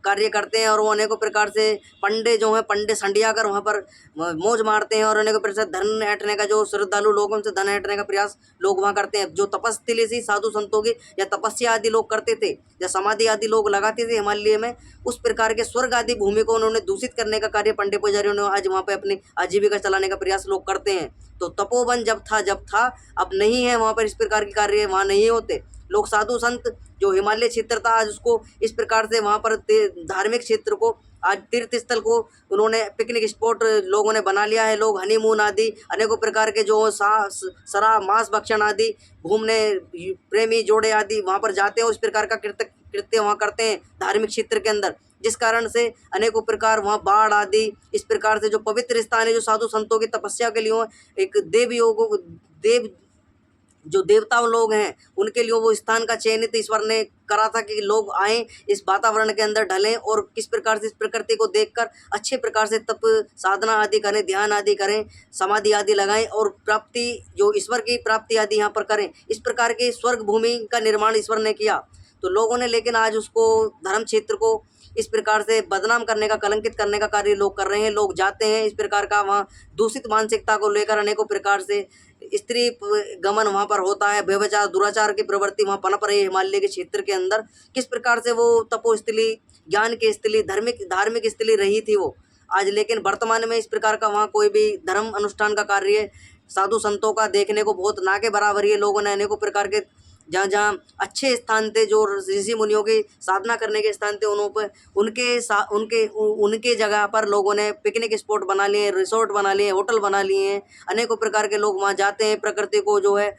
Speaker 1: कार्य करते हैं, और वो अनेकों प्रकार से पंडे जो हैं, पंडे संडिया कर वहाँ पर मौज मारते हैं, और अनेकों प्रकार से धन ऐंठने का, जो श्रद्धालु लोगों से धन ऐंठने का प्रयास लोग वहाँ करते हैं। जो तपस्या सी साधु संतों की या तपस्या आदि लोग करते थे, या समाधि आदि लोग लगाते थे हिमालय में, उस प्रकार के स्वर्ग आदि भूमि को उन्होंने दूषित करने का कार्य पंडे पुजारियों ने आज वहाँ पे अपनी आजीविका चलाने का प्रयास लोग करते हैं। तो तपोवन जब था, अब नहीं है वहाँ पर, इस प्रकार के कार्य वहाँ नहीं होते। लोग साधु संत जो हिमालय क्षेत्र था, आज उसको इस प्रकार से वहाँ पर धार्मिक क्षेत्र को, आज तीर्थ स्थल को उन्होंने पिकनिक स्पॉट लोगों ने बना लिया है। लोग हनीमून आदि अनेकों प्रकार के जो शराब, मांस भक्षण आदि, घूमने प्रेमी जोड़े आदि वहाँ पर जाते हैं, उस प्रकार का कृत्य वहाँ करते हैं धार्मिक क्षेत्र के अंदर, जिस कारण से अनेकों प्रकार वहाँ बाढ़ आदि, इस प्रकार से जो पवित्र स्थान है, जो साधु संतों की तपस्या के लिए एक जो देवता लोग हैं उनके लिए वो स्थान का चयनित ईश्वर ने करा था कि लोग आएँ, इस वातावरण के अंदर ढलें, और किस प्रकार से इस प्रकृति को देखकर अच्छे प्रकार से तप साधना आदि करें, ध्यान आदि करें, समाधि आदि लगाएं, और प्राप्ति जो ईश्वर की प्राप्ति आदि यहाँ पर करें। इस प्रकार के स्वर्ग भूमि का निर्माण ईश्वर ने किया। तो लोगों ने लेकिन आज उसको, धर्म क्षेत्र को इस प्रकार से बदनाम करने का, कलंकित करने का कार्य लोग कर रहे हैं। लोग जाते हैं, इस प्रकार का वहाँ दूषित मानसिकता को लेकर अनेकों प्रकार से स्त्री गमन वहाँ पर होता है, व्यभिचार दुराचार की प्रवृत्ति वहाँ पनप रही है हिमालय के क्षेत्र के अंदर। किस प्रकार से वो तपोस्थली, ज्ञान की स्थली, धार्मिक स्थली रही थी वो आज, लेकिन वर्तमान में इस प्रकार का वहाँ कोई भी धर्म अनुष्ठान का कार्य साधु संतों का देखने को बहुत ना के बराबर ही है। लोगों ने अनेकों प्रकार के जहाँ अच्छे स्थान थे, जो ऋषि मुनियों की साधना करने के स्थान थे, उनके जगह पर लोगों ने पिकनिक स्पॉट बना लिए, रिसोर्ट बना लिए, होटल बना लिए हैं। अनेकों प्रकार के लोग वहाँ जाते हैं, प्रकृति को जो है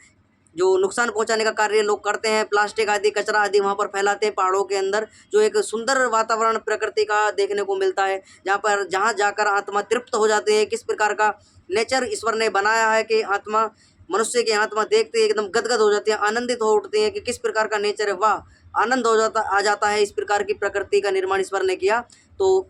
Speaker 1: जो नुकसान पहुंचाने का कार्य लोग करते हैं, प्लास्टिक आदि, कचरा आदि वहाँ पर फैलाते हैं पहाड़ों के अंदर। जो एक सुंदर वातावरण प्रकृति का देखने को मिलता है, जहाँ जाकर आत्मा तृप्त हो जाती है। किस प्रकार का नेचर ईश्वर ने बनाया है कि आत्मा, मनुष्य की आत्मा देखते ही एकदम गदगद हो जाती है, आनंदित हो उठती है कि किस प्रकार का नेचर है, वाह, आनंद आ जाता है। इस प्रकार की प्रकृति का निर्माण ईश्वर ने किया। तो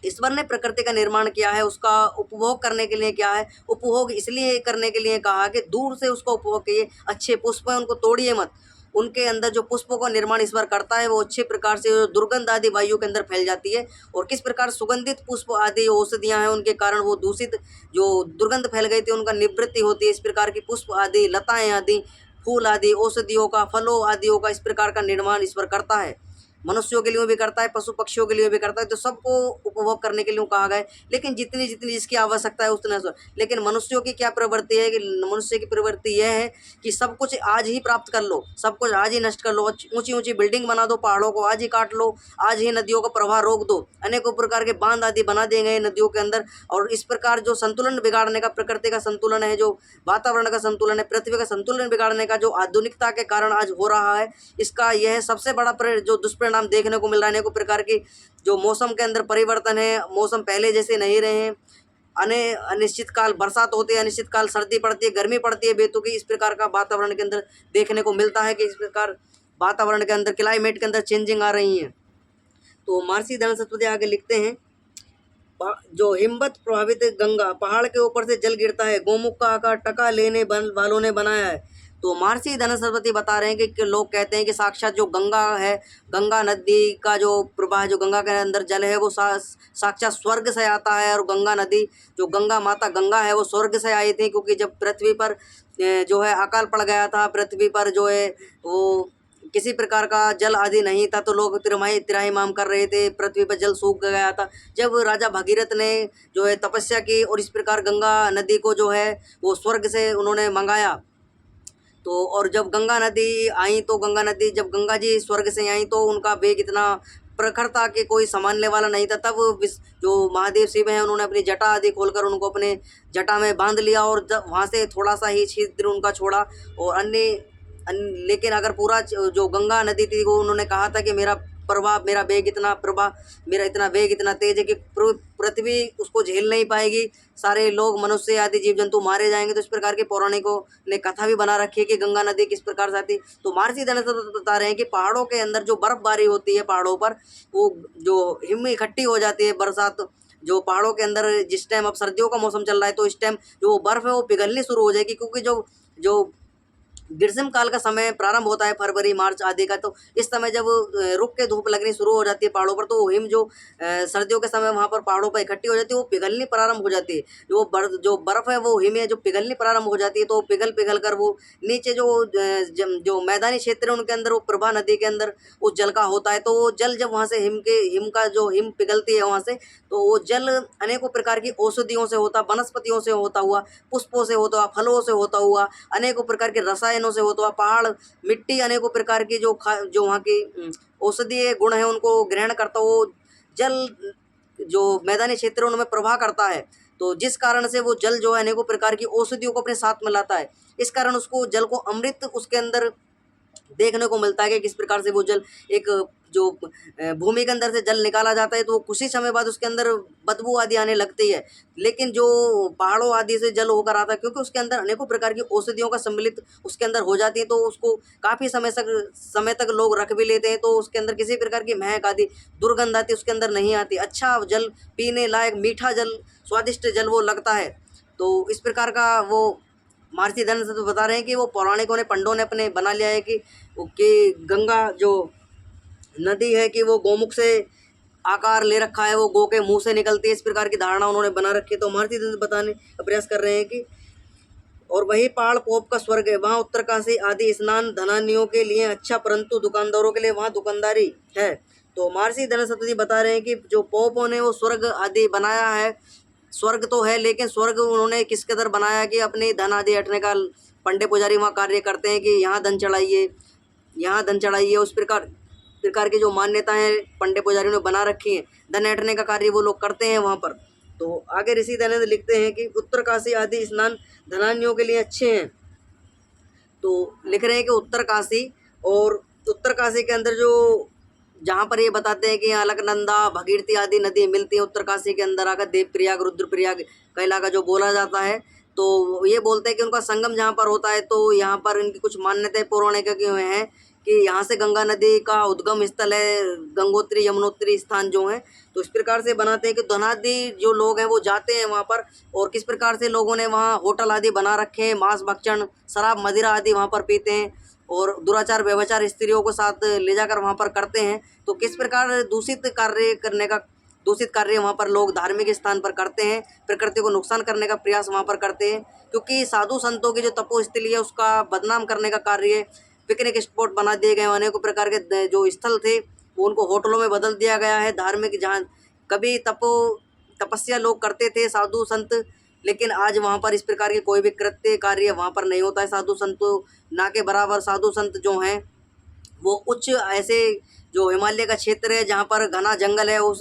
Speaker 1: ईश्वर ने प्रकृति का निर्माण किया है, उसका उपभोग करने के लिए क्या है, उपभोग इसलिए करने के लिए कहा कि दूर से उसका उपभोग कीजिए। अच्छे पुष्प हैं उनको तोड़िए मत, उनके अंदर जो पुष्पों का निर्माण ईश्वर करता है वो अच्छे प्रकार से दुर्गंध आदि वायु के अंदर फैल जाती है। और किस प्रकार सुगंधित पुष्प आदि औषधियाँ हैं उनके कारण वो दूषित जो दुर्गंध फैल गई थी उनका निवृत्ति होती है। इस प्रकार की पुष्प आदि, लताएँ आदि, फूल आदि, औषधियों का, फलों आदियों का इस प्रकार का निर्माण ईश्वर करता है। मनुष्यों के लिए भी करता है, पशु पक्षियों के लिए भी करता है, तो सबको उपभोग करने के लिए कहा गया है। लेकिन जितनी जितनी जिसकी आवश्यकता है उतना लेकिन मनुष्यों की क्या प्रवृत्ति है कि मनुष्य की प्रवृत्ति यह है कि सब कुछ आज ही प्राप्त कर लो, सब कुछ आज ही नष्ट कर लो, ऊंची ऊंची बिल्डिंग बना दो, पहाड़ों को आज ही काट लो, आज ही नदियों का प्रवाह रोक दो, अनेकों प्रकार के बांध आदि बना दिए गए नदियों के अंदर। और इस प्रकार जो संतुलन बिगाड़ने का, प्रकृति का संतुलन है, जो वातावरण का संतुलन है, पृथ्वी का संतुलन बिगाड़ने का जो आधुनिकता के कारण आज हो रहा है, इसका यह सबसे बड़ा जो दुष्परिणाम देखने को मिल रहा है। अनेकों प्रकार की जो मौसम के अंदर परिवर्तन है, मौसम पहले जैसे नहीं रहे हैं, अनिश्चित काल बरसात होती है, अनिश्चित काल सर्दी पड़ती है, गर्मी पड़ती है बेतुकी, इस प्रकार का वातावरण के अंदर देखने को मिलता है कि इस प्रकार वातावरण के अंदर, क्लाइमेट के अंदर चेंजिंग आ रही है। तो महर्षि दयानंद सरस्वती आगे लिखते हैं, जो हिमवत प्रभावित गंगा, पहाड़ के ऊपर से जल गिरता है, गोमुख का आकार टका लेने वालों ने बनाया है। तो महर्षि दयानंद सरस्वती बता रहे हैं कि लोग कहते हैं कि साक्षात जो गंगा है, गंगा नदी का जो प्रवाह, जो गंगा के अंदर जल है वो साक्षात स्वर्ग से आता है। और गंगा नदी, जो गंगा माता गंगा है, वो स्वर्ग से आई थी, क्योंकि जब पृथ्वी पर जो है अकाल पड़ गया था, पृथ्वी पर जो है वो किसी प्रकार का जल आदि नहीं था, तो लोग त्राहिमाम कर रहे थे, पृथ्वी पर जल सूख गया था। जब राजा भगीरथ ने जो है तपस्या की और इस प्रकार गंगा नदी को जो है वो स्वर्ग से उन्होंने मंगाया, तो और जब गंगा नदी आई, तो गंगा नदी, जब गंगा जी स्वर्ग से आई तो उनका वेग इतना प्रखर था कि कोई संभालने वाला नहीं था। तब जो महादेव शिव हैं उन्होंने अपनी जटा आदि खोलकर उनको अपने जटा में बांध लिया, और जब वहाँ से थोड़ा सा ही छिद्र उनका छोड़ा, और लेकिन अगर पूरा जो गंगा नदी थी वो उन्होंने कहा था कि मेरा प्रभाव, मेरा वेग इतना प्रभाव, मेरा इतना वेग इतना तेज है कि पृथ्वी उसको झेल नहीं पाएगी, सारे लोग, मनुष्य आदि जीव जंतु मारे जाएंगे। तो इस प्रकार के पौराणिकों ने कथा भी बना रखी है कि गंगा नदी किस प्रकार से आती। तो महर्षि दयानंद सरस्वती बता रहे हैं कि पहाड़ों के अंदर जो बर्फबारी होती है, पहाड़ों पर वो जो हिम इकट्ठी हो जाती है, बरसात जो पहाड़ों के अंदर, जिस टाइम अब सर्दियों का मौसम चल रहा है, तो इस टाइम जो वो बर्फ़ है वो पिघलनी शुरू हो जाएगी, क्योंकि जो ग्रीष्म काल का समय प्रारंभ होता है फरवरी मार्च आदि का, तो इस समय जब रुक के धूप लगनी शुरू हो जाती है पहाड़ों पर, तो वो हिम जो सर्दियों के समय वहाँ पर पहाड़ों पर इकट्ठी हो जाती है, वो पिघलनी प्रारंभ हो जाती है। जो बर्फ़ है वो हिम है जो पिघलनी प्रारंभ हो जाती है, तो पिघल कर वो नीचे जो मैदानी क्षेत्र है उनके अंदर, वो प्रभा नदी के अंदर उस जल का होता है। तो वो जल जब वहाँ से हिम पिघलती है वहाँ से, तो वो जल अनेकों प्रकार की औषधियों से होता, वनस्पतियों से होता हुआ, पुष्पों से होता हुआ, फलों से होता हुआ, अनेकों प्रकार के रसायनों से होता हुआ, पहाड़, मिट्टी, अनेकों प्रकार की जो वहाँ की औषधीय गुण है उनको ग्रहण करता हो जल, जो मैदानी क्षेत्र उनमें प्रवाह करता है। तो जिस कारण से वो जल जो है अनेकों प्रकार की औषधियों को अपने साथ में लाता है, इस कारण उसको जल को अमृत उसके अंदर देखने को मिलता है कि किस प्रकार से वो जल एक जो भूमि के अंदर से जल निकाला जाता है, तो कुछ ही समय बाद उसके अंदर बदबू आदि आने लगती है। लेकिन जो पहाड़ों आदि से जल होकर आता है, क्योंकि उसके अंदर अनेकों प्रकार की औषधियों का सम्मिलित उसके अंदर हो जाती है, तो उसको काफ़ी समय तक लोग रख भी लेते हैं, तो उसके अंदर किसी प्रकार की महक आदि, दुर्गंध आती उसके अंदर नहीं आती। अच्छा जल, पीने लायक मीठा जल, स्वादिष्ट जल वो लगता है। तो इस प्रकार का वो महर्षि दयानंद सरस्वती बता रहे हैं कि वो पौराणिकों ने, पंडों ने अपने बना लिया है कि गंगा जो नदी है कि वो गोमुख से आकार ले रखा है, वो गो के मुंह से निकलती है, इस प्रकार की धारणा उन्होंने बना रखी है। तो महर्षि दयानंद बताने का प्रयास कर रहे हैं कि और वही पहाड़ पोप का स्वर्ग है, वहाँ उत्तरकाशी आदि स्नान धनानियों के लिए अच्छा, परंतु दुकानदारों के लिए वहाँ दुकानदारी है। तो महर्षि दयानंद सरस्वती बता रहे हैं कि जो पोपों ने वो स्वर्ग आदि बनाया है, स्वर्ग तो है, लेकिन स्वर्ग उन्होंने किस कदर बनाया कि अपनी धन आदि हटने का, पंडे पुजारी वहाँ कार्य करते हैं कि यहाँ धन चढ़ाइए, यहाँ धन चढ़ाइए, उस प्रकार की जो मान्यताएं पंडे पुजारियों ने बना रखी हैं, धन ऐंठने का कार्य वो लोग करते हैं वहाँ पर। तो आगे ऋषि दयानंद लिखते हैं कि उत्तरकाशी आदि स्नान धनानियों के लिए अच्छे हैं। तो लिख रहे हैं कि उत्तरकाशी, और उत्तरकाशी के अंदर जो जहाँ पर ये बताते हैं कि अलकनंदा, भगीरथी आदि नदी मिलती है उत्तरकाशी के अंदर आकर, देवप्रयाग, रुद्रप्रयाग का इलाका जो बोला जाता है, तो ये बोलते हैं कि उनका संगम जहाँ पर होता है, तो यहाँ पर इनकी कुछ मान्यताएं पौराणिक की हुए हैं कि यहाँ से गंगा नदी का उद्गम स्थल है, गंगोत्री यमुनोत्री स्थान जो हैं। तो इस प्रकार से बनाते हैं कि धनादि जो लोग हैं वो जाते हैं वहाँ पर, और किस प्रकार से लोगों ने वहाँ होटल आदि बना रखे हैं, मांस भक्षण, शराब, मदिरा आदि वहाँ पर पीते हैं, और दुराचार व्यभिचार स्त्रियों को साथ ले जाकर वहाँ पर करते हैं। तो किस प्रकार दूषित कार्य वहाँ पर लोग धार्मिक स्थान पर करते हैं, प्रकृति को नुकसान करने का प्रयास वहाँ पर करते हैं, क्योंकि साधु संतों की जो तपोस्थली है उसका बदनाम करने का कार्य, पिकनिक स्पॉट बना दिए गए, अनेकों प्रकार के जो स्थल थे वो उनको होटलों में बदल दिया गया है धार्मिक, जहाँ कभी तपस्या लोग करते थे साधु संत, लेकिन आज वहाँ पर इस प्रकार के कोई भी कृत्य कार्य वहाँ पर नहीं होता है। साधु संतों ना के बराबर साधु संत जो हैं वो उच्च ऐसे जो हिमालय का क्षेत्र है जहाँ पर घना जंगल है उस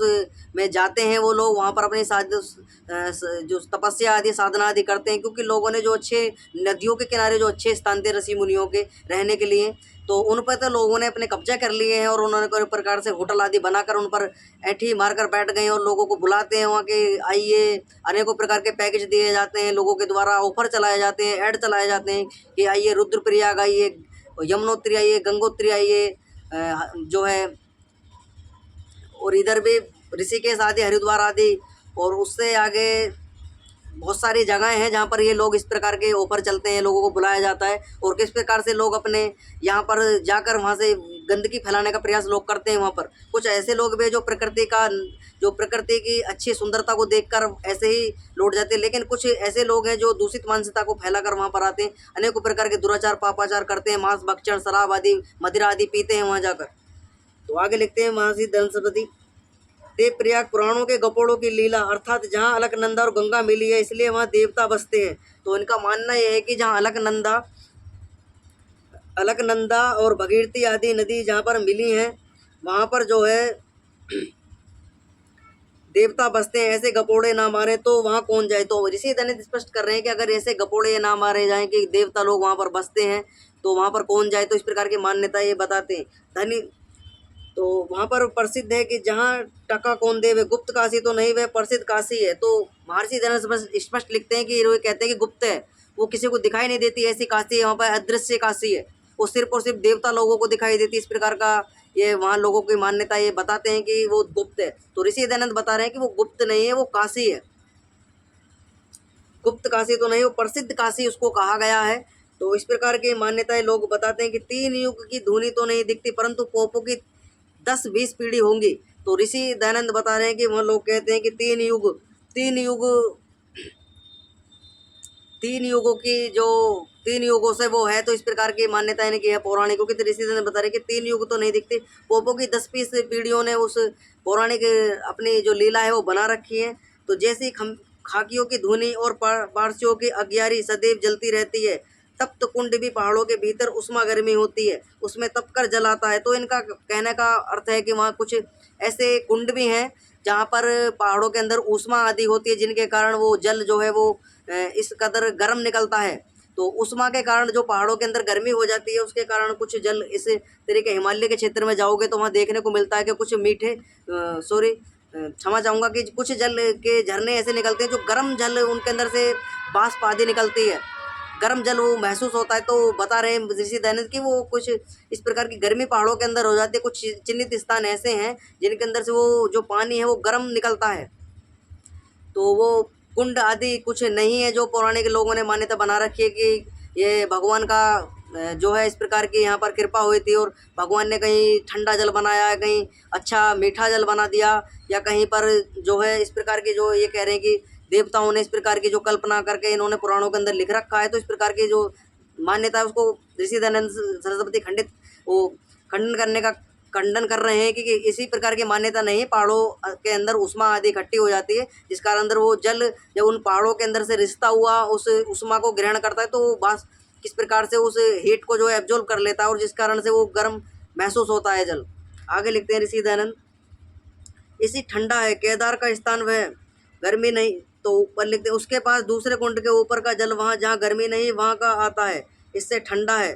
Speaker 1: में जाते हैं वो लोग, वहाँ पर अपनी जो तपस्या आदि साधना आदि करते हैं, क्योंकि लोगों ने जो अच्छे नदियों के किनारे जो अच्छे स्थान थे ऋषि मुनियों के रहने के लिए, तो उन पर तो लोगों ने अपने कब्जा कर लिए हैं और उन्होंने कोई प्रकार से होटल आदि बनाकर उन पर ऐंठी मारकर बैठ गए और लोगों को बुलाते हैं वहाँ के आइए, अनेकों प्रकार के पैकेज दिए जाते हैं, लोगों के द्वारा ऑफर चलाए जाते हैं, ऐड चलाए जाते हैं कि आइए रुद्रप्रयाग आइए, यमुनोत्री आइए, गंगोत्री आइए, जो है और इधर भी ऋषिकेश आदि, हरिद्वार आदि, और उससे आगे बहुत सारी जगहें हैं जहाँ पर ये लोग इस प्रकार के ऑफर चलते हैं, लोगों को बुलाया जाता है और किस प्रकार से लोग अपने यहाँ पर जाकर वहाँ से गंदगी फैलाने का प्रयास लोग करते हैं। वहाँ पर कुछ ऐसे लोग भी जो प्रकृति की अच्छी सुंदरता को देखकर ऐसे ही लौट जाते हैं, लेकिन कुछ ऐसे लोग हैं जो दूषित मानसिकता को फैलाकर वहाँ पर आते हैं, अनेकों प्रकार के दुराचार पापाचार करते हैं, मांस भक्षण शराब आदि मदिरा आदि पीते हैं वहाँ जाकर। तो आगे लिखते हैं महर्षि दंशपति, देवप्रयाग पुराणों के गपोड़ों की लीला, अर्थात जहाँ अलकनंदा और गंगा मिली है इसलिए वहाँ देवता बसते हैं। तो इनका मानना यह है कि जहाँ अलकनंदा और भगीरथी आदि नदी जहाँ पर मिली हैं वहाँ पर जो है देवता बसते हैं, ऐसे गपोड़े ना मारे तो वहाँ कौन जाए। तो ऋषि दनित स्पष्ट कर रहे हैं कि अगर ऐसे गपोड़े ना मारे जाएं कि देवता लोग वहाँ पर बसते हैं तो वहाँ पर कौन जाए। तो इस प्रकार की मान्यता ये बताते हैं। धनी तो वहाँ पर प्रसिद्ध है कि जहाँ टका कौन दे, वे गुप्त काशी तो नहीं, वह प्रसिद्ध काशी है। तो महर्षि दनत स्पष्ट लिखते हैं कि वो कहते हैं कि गुप्त है, वो किसी को दिखाई नहीं देती, ऐसी काशी है, वहाँ पर अदृश्य काशी है, वो सिर्फ और सिर्फ देवता लोगों को दिखाई देती। इस प्रकार का ये वहाँ लोगों की मान्यता ये बताते हैं कि वो गुप्त है। तो ऋषि दयानंद बता रहे हैं कि वो गुप्त नहीं है, वो काशी है, गुप्त काशी तो नहीं, वो प्रसिद्ध काशी उसको कहा गया है। तो इस प्रकार की मान्यताएं लोग बताते हैं कि 3 युग की धुनी तो नहीं दिखती परंतु पोपों की 10-20 पीढ़ी होंगी। तो ऋषि दयानंद बता रहे हैं कि वह लोग कहते हैं कि तीन युगों से वो है। तो इस प्रकार की मान्यता इनकी है पौराणिकों की। तो ऋषि दयानंद बता रहे हैं कि 3 युग तो नहीं दिखते, पोपों की 10-20 पीढ़ियों ने उस पौराणिक अपनी जो लीला है वो बना रखी है। तो जैसी खाकियों की धुनी और पारसियों की अग्यारी सदैव जलती रहती है, तप्त कुंड भी पहाड़ों के भीतर उष्मा गर्मी होती है, उसमें तप कर जल आता है। तो इनका कहने का अर्थ है कि वहाँ कुछ ऐसे कुंड भी हैं जहाँ पर पहाड़ों के अंदर ऊष्मा आदि होती है, जिनके कारण वो जल जो है वो इस कदर गर्म निकलता है। तो ऊष्मा के कारण जो पहाड़ों के अंदर गर्मी हो जाती है उसके कारण कुछ जल इस तरीके हिमालय के क्षेत्र में जाओगे तो वहाँ देखने को मिलता है कि कुछ मीठे क्षमा चाहूँगा कि कुछ जल के झरने ऐसे निकलते हैं जो गर्म जल उनके अंदर से वाष्प आदि निकलती है, गर्म जल वो महसूस होता है। तो बता रहे हैं ऋषि दयानंद कि वो कुछ इस प्रकार की गर्मी पहाड़ों के अंदर हो जाती है, कुछ चिन्हित स्थान ऐसे हैं जिनके अंदर से वो जो पानी है वो गर्म निकलता है। तो वो कुंड आदि कुछ नहीं है जो पौराणिक लोगों ने मान्यता बना रखी है कि ये भगवान का जो है इस प्रकार की यहाँ पर कृपा हुई थी और भगवान ने कहीं ठंडा जल बनाया है, कहीं अच्छा मीठा जल बना दिया, या कहीं पर जो है इस प्रकार की जो ये कह रहे हैं कि देवताओं ने इस प्रकार की जो कल्पना करके इन्होंने पुराणों के अंदर लिख रखा है। तो इस प्रकार की जो मान्यता है उसको ऋषि दयानंद सरस्वती खंडन कर रहे हैं कि इसी प्रकार की मान्यता नहीं है, पहाड़ों के अंदर उष्मा आदि इकट्ठी हो जाती है जिस कारण अंदर वो जल जब उन पहाड़ों के अंदर से रिश्ता हुआ उस उष्मा को ग्रहण करता है तो वो बस किस प्रकार से उस हीट को जो है एब्जॉर्ब कर लेता है और जिस कारण से वो गर्म महसूस होता है जल। आगे लिखते हैं ऋषि दयानंद, इसी ठंडा है केदार का स्थान, वह गर्मी नहीं। तो ऊपर लिखते हैं उसके पास दूसरे कुंड के ऊपर का जल वहाँ जहाँ गर्मी नहीं वहाँ का आता है, इससे ठंडा है।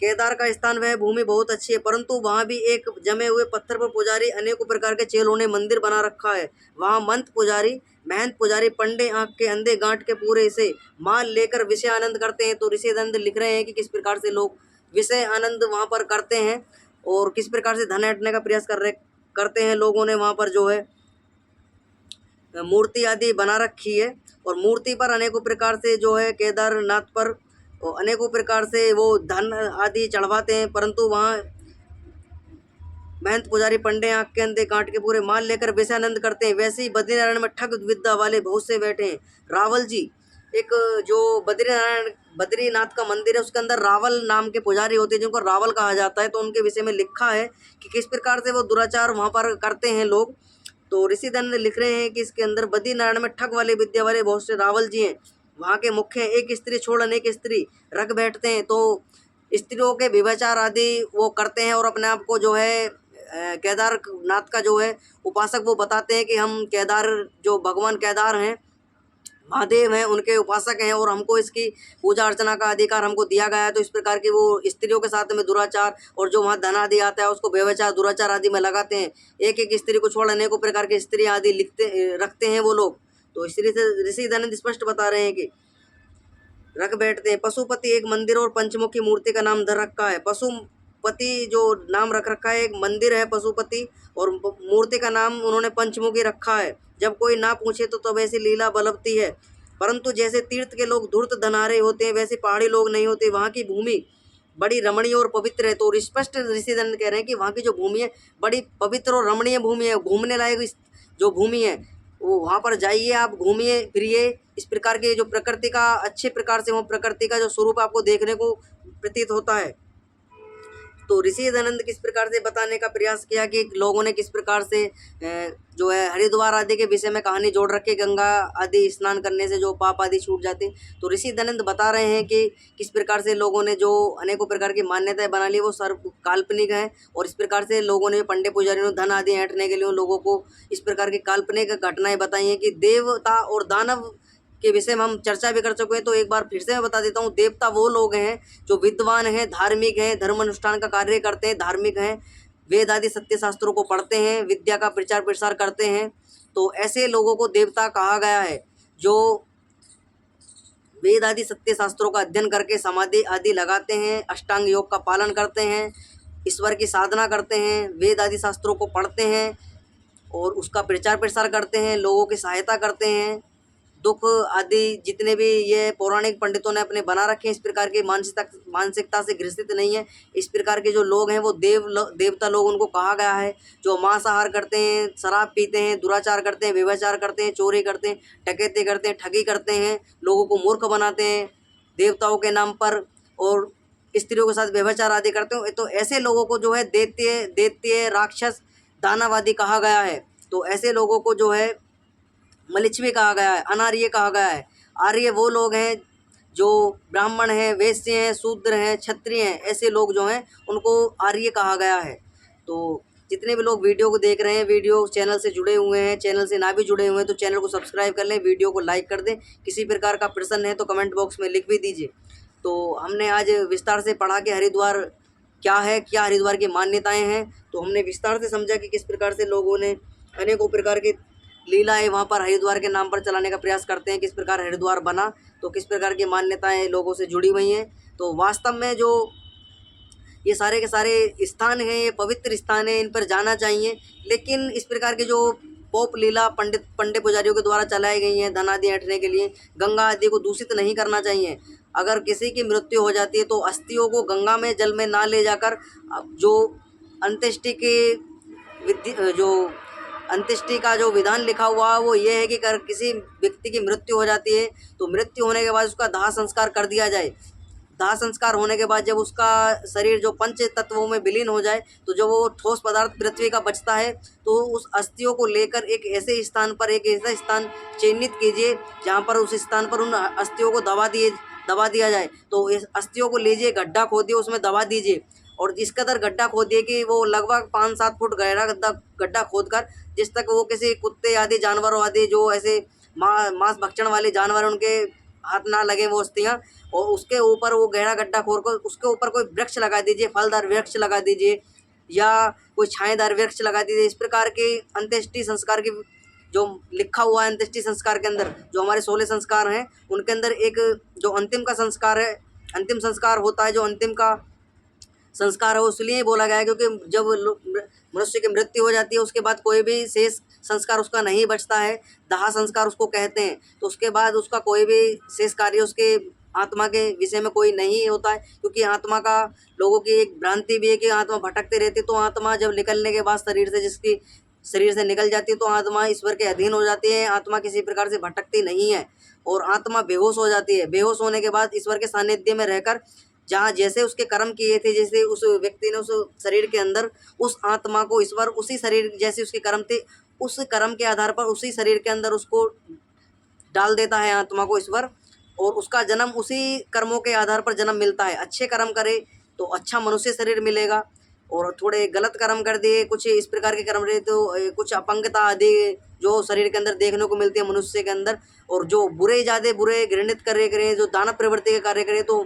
Speaker 1: केदार का स्थान वह भूमि बहुत अच्छी है परंतु वहाँ भी एक जमे हुए पत्थर पर पुजारी अनेकों प्रकार के चेलों ने मंदिर बना रखा है। वहाँ महंत पुजारी पंडे आँख के अंधे गांठ के पूरे से माल लेकर विषय आनंद करते हैं। तो ऋषि आनंद लिख रहे हैं कि किस प्रकार से लोग विषय आनंद वहाँ पर करते हैं और किस प्रकार से धन ऐंठने का प्रयास करते हैं। लोगों ने वहाँ पर जो है मूर्ति आदि बना रखी है और मूर्ति पर अनेकों प्रकार से जो है केदारनाथ पर और अनेकों प्रकार से वो धन आदि चढ़वाते हैं, परंतु वहाँ महंत पुजारी पंडे आँख के अंधे काट के पूरे माल लेकर विषयानंद करते हैं। वैसे ही बद्रीनारायण में ठग विद्या वाले बहुत से बैठे हैं। रावल जी, एक जो बद्रीनाथ का मंदिर है उसके अंदर रावल नाम के पुजारी होते हैं जिनको रावल कहा जाता है। तो उनके विषय में लिखा है कि किस प्रकार से वो दुराचार वहाँ पर करते हैं लोग। तो ऋषि दंड लिख रहे हैं कि इसके अंदर बद्रीनारायण में ठग वाले विद्या वाले बहुत से रावल जी हैं। वहाँ के मुख्य एक स्त्री छोड़ अनेक स्त्री रख बैठते हैं। तो स्त्रियों के व्यभिचार आदि वो करते हैं और अपने आप को जो है केदारनाथ का जो है उपासक वो बताते हैं कि हम केदार जो भगवान केदार हैं महादेव हैं उनके उपासक हैं और हमको इसकी पूजा अर्चना का अधिकार हमको दिया गया है। तो इस प्रकार की वो स्त्रियों के साथ में दुराचार और जो वहाँ धन आदि आता है उसको व्यभिचार दुराचार आदि में लगाते हैं। एक एक स्त्री को छोड़ अनेकों प्रकार की स्त्री आदि रखते हैं वो लोग। तो इस ऋषि दयानंद स्पष्ट बता रहे हैं कि रख बैठते हैं। पशुपति एक मंदिर और पंचमुखी मूर्ति का नाम धर रखा है। पशुपति जो नाम रख रखा है, एक मंदिर है पशुपति और मूर्ति का नाम उन्होंने पंचमुखी रखा है। जब कोई ना पूछे तो ऐसी लीला बलवती है। परंतु जैसे तीर्थ के लोग धूर्त धनारे होते हैं वैसे पहाड़ी लोग नहीं होते। वहाँ की भूमि बड़ी रमणीय और पवित्र है। तो स्पष्ट ऋषि दंड कह रहे हैं कि वहाँ की जो भूमि है बड़ी पवित्र और रमणीय भूमि है। घूमने लायक जो भूमि है वो वहाँ पर जाइए, आप घूमिए फिरिए। इस प्रकार के जो प्रकृति का अच्छे प्रकार से वो प्रकृति का जो स्वरूप आपको देखने को प्रतीत होता है। तो ऋषि दयानंद किस प्रकार से बताने का प्रयास किया कि लोगों ने किस प्रकार से जो है हरिद्वार आदि के विषय में कहानी जोड़ रखी, गंगा आदि स्नान करने से जो पाप आदि छूट जाते। तो ऋषि दयानंद बता रहे हैं कि किस प्रकार से लोगों ने जो अनेकों प्रकार की मान्यताएं बना ली वो सर्व काल्पनिक है और इस प्रकार से लोगों ने पंडे पुजारियों ने धन आदि ऐंठने के लिए उन लोगों को इस प्रकार की काल्पनिक घटनाएं बताई हैं कि देवता और दानव के विषय में हम चर्चा भी कर चुके हैं। तो एक बार फिर से मैं बता देता हूँ, देवता वो लोग हैं जो विद्वान हैं, धार्मिक हैं, धर्म अनुष्ठान का कार्य करते हैं, धार्मिक हैं, वेद आदि सत्य शास्त्रों को पढ़ते हैं, विद्या का प्रचार प्रसार करते हैं। तो ऐसे लोगों को देवता कहा गया है जो वेद आदि सत्य शास्त्रों का अध्ययन करके समाधि आदि लगाते हैं, अष्टांग योग का पालन करते हैं, ईश्वर की साधना करते हैं, वेद आदि शास्त्रों को पढ़ते हैं और उसका प्रचार प्रसार करते हैं, लोगों की सहायता करते हैं। दुख आदि जितने भी ये पौराणिक पंडितों ने अपने बना रखे हैं इस प्रकार की मानसिकता से ग्रसित नहीं है। इस प्रकार के जो लोग हैं वो देवता लोग उनको कहा गया है। जो मांसाहार करते हैं, शराब पीते हैं, दुराचार करते हैं, व्यभिचार करते हैं, चोरी करते हैं, डकैती करते हैं, ठगी करते हैं, लोगों को मूर्ख बनाते हैं देवताओं के नाम पर और स्त्रियों के साथ व्यभिचार आदि करते हैं। तो ऐसे लोगों को जो है दैत्य राक्षस दानववादी कहा गया है। तो ऐसे लोगों को जो है मलिच्छवी कहा गया है, अनार्य कहा गया है। आर्य वो लोग हैं जो ब्राह्मण हैं, वैश्य हैं, शूद्र हैं, क्षत्रिय हैं, ऐसे लोग जो हैं उनको आर्य कहा गया है। तो जितने भी लोग वीडियो को देख रहे हैं, वीडियो चैनल से जुड़े हुए हैं, चैनल से ना भी जुड़े हुए हैं तो चैनल को सब्सक्राइब कर लें, वीडियो को लाइक कर दें। किसी प्रकार का प्रश्न है तो कमेंट बॉक्स में लिख भी दीजिए। तो हमने आज विस्तार से पढ़ा कि हरिद्वार क्या है, क्या हरिद्वार की मान्यताएँ हैं। तो हमने विस्तार से समझा कि किस प्रकार से लोगों ने अनेकों प्रकार की लीलाएँ वहाँ पर हरिद्वार के नाम पर चलाने का प्रयास करते हैं, किस प्रकार हरिद्वार बना, तो किस प्रकार की मान्यताएँ लोगों से जुड़ी हुई हैं। तो वास्तव में जो ये सारे के सारे स्थान हैं ये पवित्र स्थान है, इन पर जाना चाहिए। लेकिन इस प्रकार के जो पोप लीला पंडे पुजारियों के द्वारा चलाई गई हैं धन आदि ऐंठने के लिए, गंगा आदि को दूषित नहीं करना चाहिए। अगर किसी की मृत्यु हो जाती है तो अस्थियों को गंगा में जल में ना ले जाकर जो अंत्येष्टि के जो अंत्येष्टि का जो विधान लिखा हुआ है वो ये है कि अगर किसी व्यक्ति की मृत्यु हो जाती है तो मृत्यु होने के बाद उसका दाह संस्कार कर दिया जाए। दाह संस्कार होने के बाद जब उसका शरीर जो पंच तत्वों में विलीन हो जाए तो जब वो ठोस पदार्थ पृथ्वी का बचता है तो उस अस्थियों को लेकर एक ऐसे स्थान पर एक ऐसा स्थान चिन्हित कीजिए जहाँ पर उस स्थान पर उन अस्थियों को दबा दिया जाए। तो इस अस्थियों को लीजिए, गड्ढा खोदिए, उसमें दबा दीजिए और इस कदर गड्ढा खोदिए कि वो लगभग 5-7 फुट गहरा गड्ढा खोदकर जिस तक वो किसी कुत्ते आदि जानवरों आदि जो ऐसे मांस भक्षण वाले जानवर उनके हाथ ना लगे वो अस्थियाँ, और उसके ऊपर वो गहरा गड्ढा खोद कर उसके ऊपर कोई वृक्ष लगा दीजिए, फलदार वृक्ष लगा दीजिए या कोई छाएदार वृक्ष लगा दीजिए। इस प्रकार के अंत्येष्टि संस्कार की जो लिखा हुआ है अंत्येष्टि संस्कार के अंदर जो हमारे 16 संस्कार हैं उनके अंदर एक जो अंतिम का संस्कार है, अंतिम संस्कार होता है जो अंतिम का संस्कार है वो इसलिए बोला गया है क्योंकि जब मनुष्य की मृत्यु हो जाती है उसके बाद कोई भी शेष संस्कार उसका नहीं बचता है, दाह संस्कार उसको कहते हैं। तो उसके बाद उसका कोई भी शेष कार्य उसके आत्मा के विषय में कोई नहीं होता है, क्योंकि आत्मा का लोगों की एक भ्रांति भी है कि आत्मा भटकते रहती। तो आत्मा जब निकलने के बाद शरीर से निकल जाती है तो आत्मा ईश्वर के अधीन हो जाती है। आत्मा किसी प्रकार से भटकती नहीं है और आत्मा बेहोश हो जाती है। बेहोश होने के बाद ईश्वर के सानिध्य में रहकर जहाँ जैसे उसके कर्म किए थे, जैसे उस व्यक्ति ने उस शरीर के अंदर उस आत्मा को ईश्वर उसी शरीर जैसे उसके कर्म थे, उस कर्म के आधार पर उसी शरीर के अंदर उसको डाल देता है आत्मा को ईश्वर, और उसका जन्म उसी कर्मों के आधार पर जन्म मिलता है। अच्छे कर्म करे तो अच्छा मनुष्य शरीर मिलेगा, और थोड़े गलत कर्म कर दिए, कुछ इस प्रकार के कर्म रहे तो कुछ अपंगता आदि जो शरीर के अंदर देखने को मिलती है मनुष्य के अंदर, और जो बुरे ज़्यादा बुरे घृणित कार्य करें, जो दानव प्रवृत्ति के कार्य करें, तो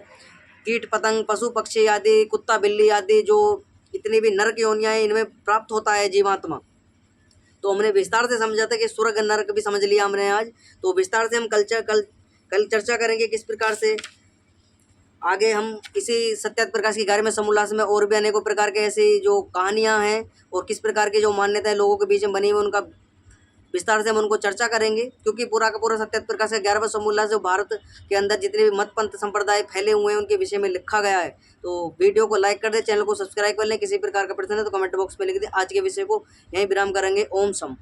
Speaker 1: कीट पतंग पशु पक्षी आदि कुत्ता बिल्ली आदि जो इतनी भी नरक योनियाँ हैं इनमें प्राप्त होता है जीवात्मा। तो हमने विस्तार से समझा था कि स्वर्ग नरक भी समझ लिया हमने आज। तो विस्तार से हम कल चर्चा करेंगे किस प्रकार से आगे हम इसी सत्यात प्रकाश की 11वें समोल्लास में और भी अनेकों प्रकार के ऐसी जो कहानियाँ हैं और किस प्रकार की जो मान्यताएं लोगों के बीच में बनी हुई उनका विस्तार से हम उनको चर्चा करेंगे, क्योंकि पूरा का पूरा सत्यात प्रकाश का 11वां समोल्लास जो भारत के अंदर जितने भी मत पंथ संप्रदाय फैले हुए हैं उनके विषय में लिखा गया है। तो वीडियो को लाइक कर दे, चैनल को सब्सक्राइब कर लें। किसी प्रकार का प्रश्न है तो कमेंट बॉक्स में लिख दे। आज के विषय को यहीं विराम करेंगे। ओम सम।